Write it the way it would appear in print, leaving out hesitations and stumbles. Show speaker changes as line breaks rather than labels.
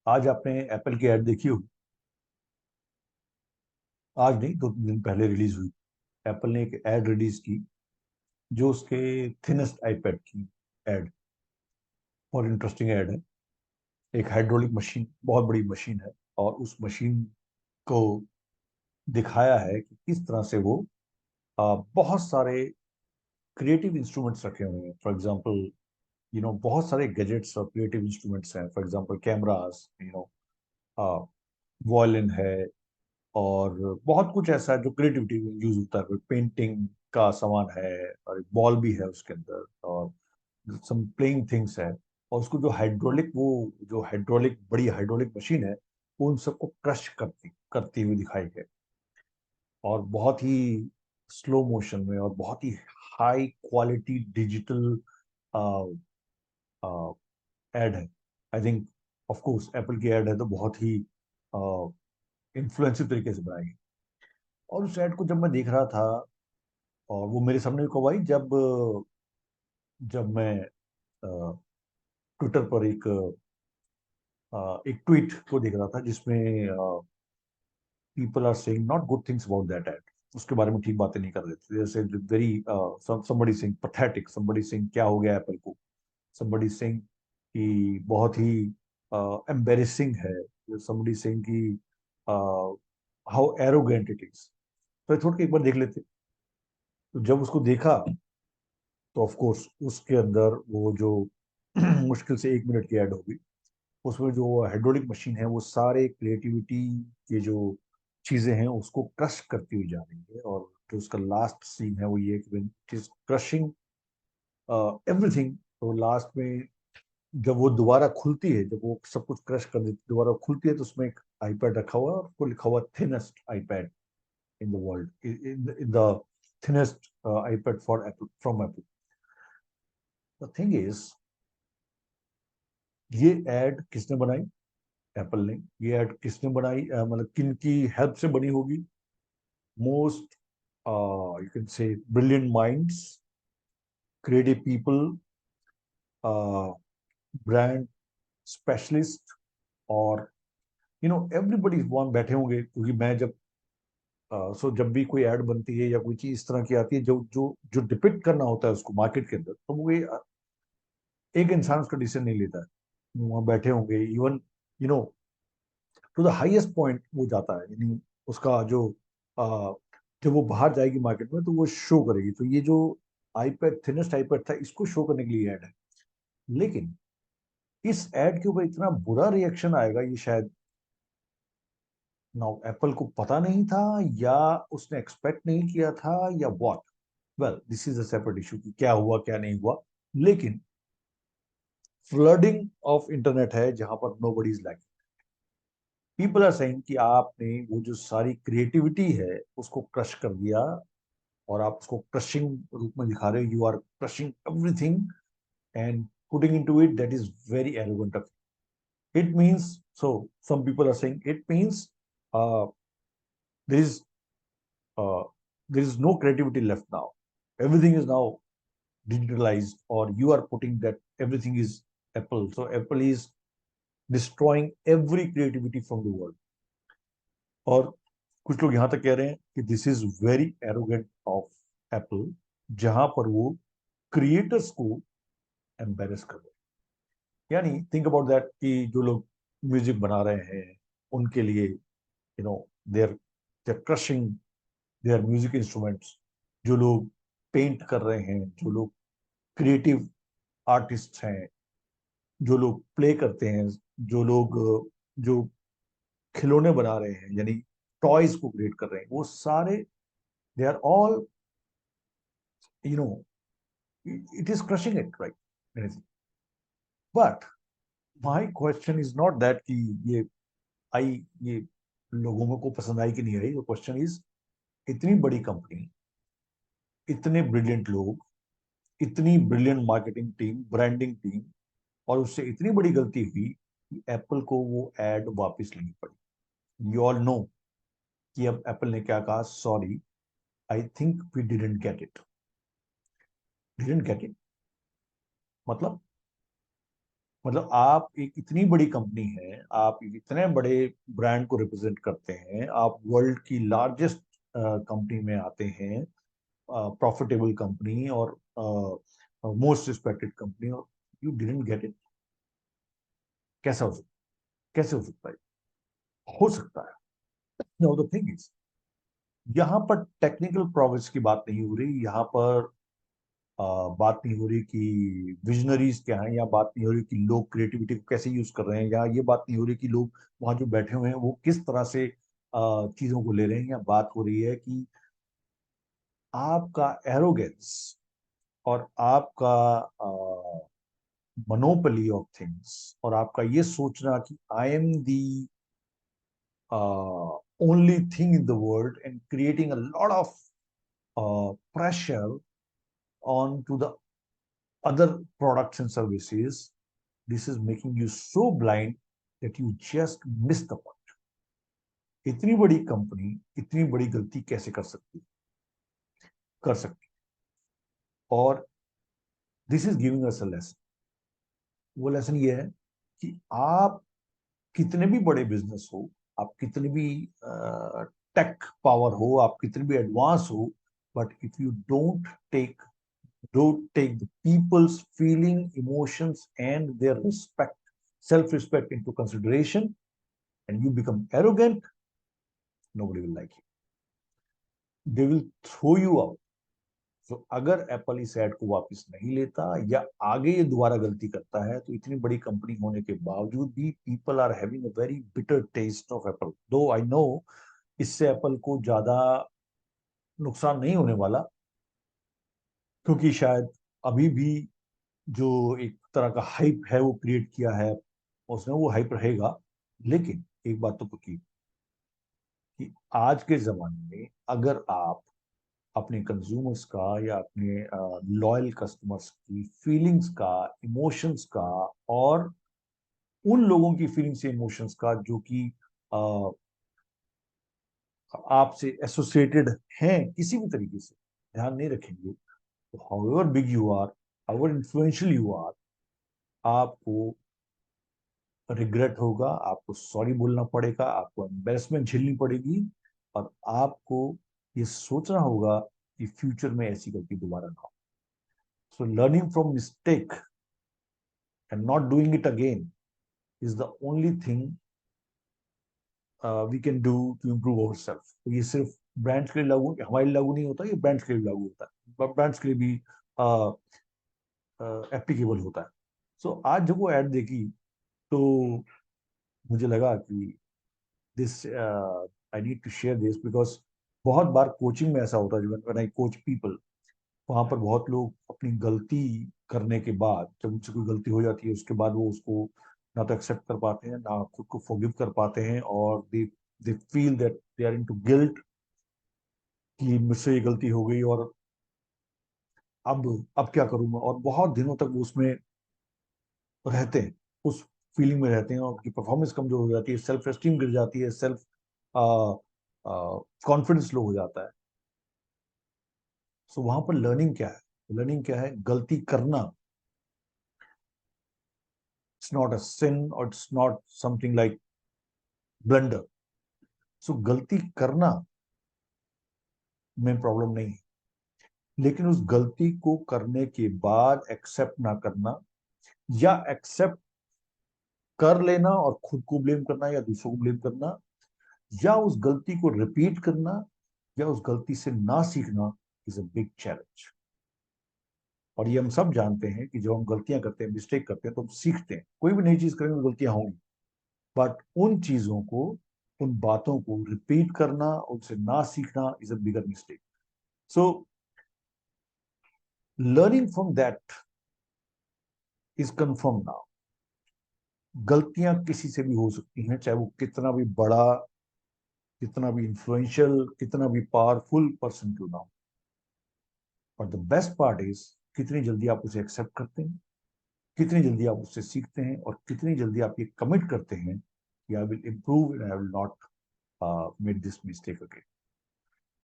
आज आपने एप्पल की ऐड देखी होगी। आज नहीं, 2 दिन पहले रिलीज हुई। एप्पल ने एक ऐड रिलीज की जो उसके थिनेस्ट आईपैड की ऐड। और इंटरेस्टिंग ऐड है। एक हाइड्रोलिक मशीन, बहुत बड़ी मशीन है, और उस मशीन को दिखाया है कि किस तरह से वो बहुत सारे क्रिएटिव इंस्ट्रूमेंट्स रखे हुए हैं। फॉर एग्जांपल, बहुत सारे गैजेट्स और क्रिएटिव इंस्ट्रूमेंट्स हैं। फॉर एग्जांपल कैमरास, वॉयलिन है, और बहुत कुछ ऐसा है जो क्रिएटिविटी में यूज होता है। पेंटिंग का सामान है, और एक बॉल भी है उसके अंदर, और सम प्लेइंग थिंग्स है। और उसको जो हाइड्रोलिक बड़ी हाइड्रोलिक मशीन है, वो उन सबको क्रश करती करती हुई दिखाई है। और बहुत ही स्लो मोशन में, और बहुत ही हाई क्वालिटी डिजिटल एड है। I think, of course Apple की एड है तो बहुत ही इन्फ्लुएंसिव तरीके से बनाई है। और उस एड को जब मैं देख रहा था, और वो मेरे सामने कब आई, जब जब मैं ट्विटर पर एक ट्वीट को देख रहा था जिसमें people are saying not good things about that ad. उसके बारे में ठीक बातें नहीं कर रहे थे। जैसे very somebody saying pathetic, somebody saying क्या हो गया एप्पल को, समबडी सेइंग कि बहुत ही एम्बेरेसिंग है, समबडी सेइंग कि हाउ एरोगेंट इट इज। तो छोड़ के एक बार देख लेते। तो जब उसको देखा, तो ऑफ कोर्स उसके अंदर वो जो मुश्किल से 1 मिनट की ऐड होगी, उसमें जो हाइड्रोलिक मशीन है वो सारे क्रिएटिविटी के जो चीजें हैं उसको क्रश करती हुई जा रही है। और जो उसका लास्ट सीन है वो ये कि इट इज क्रशिंग एवरीथिंग। तो लास्ट में जब वो दोबारा खुलती है, जब वो सब कुछ क्रश कर देती है, दोबारा खुलती है, तो उसमें एक आईपैड रखा हुआ है, और उसको लिखा हुआ thinnest iPad in the world, in the thinnest iPad for Apple, from Apple. The thing is, ये एड किसने बनाई? एप्पल ने। ये ऐड किसने बनाई, मतलब किन की हेल्प से बनी होगी? Most you can say brilliant minds, creative people, brand specialist, और एवरीबडी वहां बैठे होंगे। क्योंकि मैं जब जब भी कोई ऐड बनती है या कोई चीज इस तरह की आती है जो जो जो डिपिक्ट करना होता है उसको मार्केट के अंदर, तो वो एक इंसान उसका डिसीजन नहीं लेता है। वहां बैठे होंगे, even you know to the highest point वो जाता है। यानी उसका जो आ, जब वो बाहर जाएगी मार्केट में तो वो शो करेगी। तो ये जो आईपैड, थिनेस्ट आईपैड था, इसको शो करने के लिए ऐड है। लेकिन इस ऐड के ऊपर इतना बुरा रिएक्शन आएगा, ये शायद नाउ एप्पल को पता नहीं था, या उसने एक्सपेक्ट नहीं किया था, या what. Well, this is a separate issue कि क्या हुआ क्या नहीं हुआ। लेकिन फ्लडिंग ऑफ इंटरनेट है जहां पर nobody is like. People are saying कि आपने वो जो सारी क्रिएटिविटी है उसको क्रश कर दिया, और आप उसको क्रशिंग रूप में दिखा रहे हो। You are crushing everything and putting into it, that is very arrogant of it means. So some people are saying it means there is there is no creativity left now. Everything is now digitalized, or you are putting that everything is Apple. So Apple is destroying every creativity from the world. और कुछ लोग यहां तक कह रहे हैं कि this is very arrogant of Apple, जहां पर वो क्रिएटर्स को एम्बेरस कर रहे हैं। यानी थिंक अबाउट दैट कि जो लोग म्यूजिक बना रहे हैं, उनके लिए देर देर क्रशिंग देयर म्यूजिक इंस्ट्रूमेंट्स। जो लोग पेंट कर रहे हैं, जो लोग क्रिएटिव आर्टिस्ट हैं, जो लोग प्ले करते हैं, जो लोग जो खिलौने बना रहे हैं, यानी टॉयज को क्रिएट कर रहे हैं, वो सारे they are all you know it is crushing it, right? Anything. But my question is not that कि आई ये लोगों में को पसंद आई कि नहीं आई। क्वेश्चन इज, इतनी बड़ी कंपनी, इतने ब्रिलियंट लोग, इतनी brilliant marketing team, branding team, और उससे इतनी बड़ी गलती हुई कि एप्पल को वो एड वापस लेनी पड़ी। यू ऑल नो कि अब एप्पल ने क्या कहा, sorry, I think we didn't get it. Didn't get it मतलब मतलब आप एक इतनी बड़ी कंपनी है, आप एक इतने बड़े ब्रांड को रिप्रेजेंट करते हैं, आप वर्ल्ड की लार्जेस्ट कंपनी में आते हैं, प्रॉफिटेबल कंपनी और मोस्ट रिस्पेक्टेड कंपनी, और यू डिडंट गेट इट। कैसा हो सकता कैसे हो सकता है? हो सकता है। नो, द थिंग इज, यहाँ पर टेक्निकल प्रोग्रेस की बात नहीं हो रही, यहाँ पर बात नहीं हो रही कि विजनरीज क्या हैं, या बात नहीं हो रही कि लोग क्रिएटिविटी को कैसे यूज कर रहे हैं, या ये बात नहीं हो रही कि लोग वहां जो बैठे हुए हैं वो किस तरह से चीजों को ले रहे हैं, या बात हो रही है कि आपका एरोगेंस और आपका मोनोपोली ऑफ थिंग्स, और आपका ये सोचना कि I am the only thing in the world, and creating a lot of pressure on to the other products and services. This is making you so blind that you just miss the point. इतनी बड़ी company इतनी बड़ी गलती कैसे कर सकती? और this is giving us a lesson. वो लेसन ये है कि आप कितने भी बड़े बिजनेस हो, आप कितने भी टेक पावर हो, आप कितने भी एडवांस हो, but if you don't take the people's feeling, emotions, and their respect, self-respect into consideration, and you become arrogant, nobody will like you. They will throw you out. So अगर Apple इस add को वापस नहीं लेता या आगे ये दोबारा गलती करता है, तो इतनी बड़ी कंपनी होने के बावजूद भी people are having a very bitter taste of Apple. Though I no इससे एप्पल को ज्यादा नुकसान नहीं होने वाला, क्योंकि शायद अभी भी जो एक तरह का हाइप है वो क्रिएट किया है उसने, वो हाइप रहेगा। लेकिन एक बात तो पक्की, कि आज के जमाने में अगर आप अपने कंज्यूमर्स का या अपने लॉयल कस्टमर्स की फीलिंग्स का, इमोशंस का, और उन लोगों की फीलिंग्स इमोशंस का जो कि आपसे एसोसिएटेड हैं किसी भी तरीके से, ध्यान नहीं रखेंगे, तो however big you are, however influential you are, आपको रिग्रेट होगा, आपको सॉरी बोलना पड़ेगा, आपको एम्बेरसमेंट झेलनी पड़ेगी, और आपको ये सोचना होगा कि फ्यूचर में ऐसी गलती दोबारा ना हो। So learning from mistake and not doing it again is the only thing we can do to improve our self. तो ये सिर्फ ब्रांड्स के लिए लागू, हमारे लिए लागू नहीं होता, ये ब्रांड्स के लिए लागू होता है, ब्रांड्स के लिए भी एप्लीकेबल होता है। सो आज जब वो ऐड देखी तो मुझे लगा कि this I need to share this, because बहुत बार कोचिंग में ऐसा होता है, व्हेन आई कोच पीपल, वहां पर बहुत लोग अपनी गलती करने के बाद, जब उनसे कोई गलती हो जाती है उसके बाद वो उसको ना तो एक्सेप्ट कर पाते हैं, ना खुद को फॉरगिव कर पाते हैं, और they feel that they are into guilt कि मुझसे ये गलती हो गई, और अब क्या करूं मैं, और बहुत दिनों तक वो उसमें रहते हैं, उस फीलिंग में रहते हैं, और उनकी परफॉर्मेंस कमजोर हो जाती है, सेल्फ एस्टीम गिर जाती है, सेल्फ कॉन्फिडेंस लो हो जाता है। सो वहां पर लर्निंग क्या है? लर्निंग क्या है? गलती करना, इट्स नॉट अ सिन, और it's not something like blunder. So गलती करना में प्रॉब्लम नहीं है, लेकिन उस गलती को करने के बाद एक्सेप्ट ना करना, या एक्सेप्ट कर लेना और खुद को ब्लेम करना या दूसरों को ब्लेम करना, या उस गलती को रिपीट करना, या उस गलती से ना सीखना, इज अ बिग चैलेंज। और ये हम सब जानते हैं कि जब हम गलतियां करते हैं, मिस्टेक करते हैं, तो हम सीखते हैं। कोई भी नई चीज करेंगे तो गलतियां होंगी, बट उन चीजों को, उन बातों को रिपीट करना, उनसे ना सीखना, is a bigger mistake. So learning from that is confirm now. गलतियां किसी से भी हो सकती हैं, चाहे वो कितना भी बड़ा, कितना भी इंफ्लुएंशियल, कितना भी पावरफुल पर्सन क्यों ना हो। और द बेस्ट पार्ट इज कितनी जल्दी आप उसे एक्सेप्ट करते हैं, कितनी जल्दी आप उससे सीखते हैं, और कितनी जल्दी आप ये कमिट करते हैं कि I will improve and I will not make this mistake again.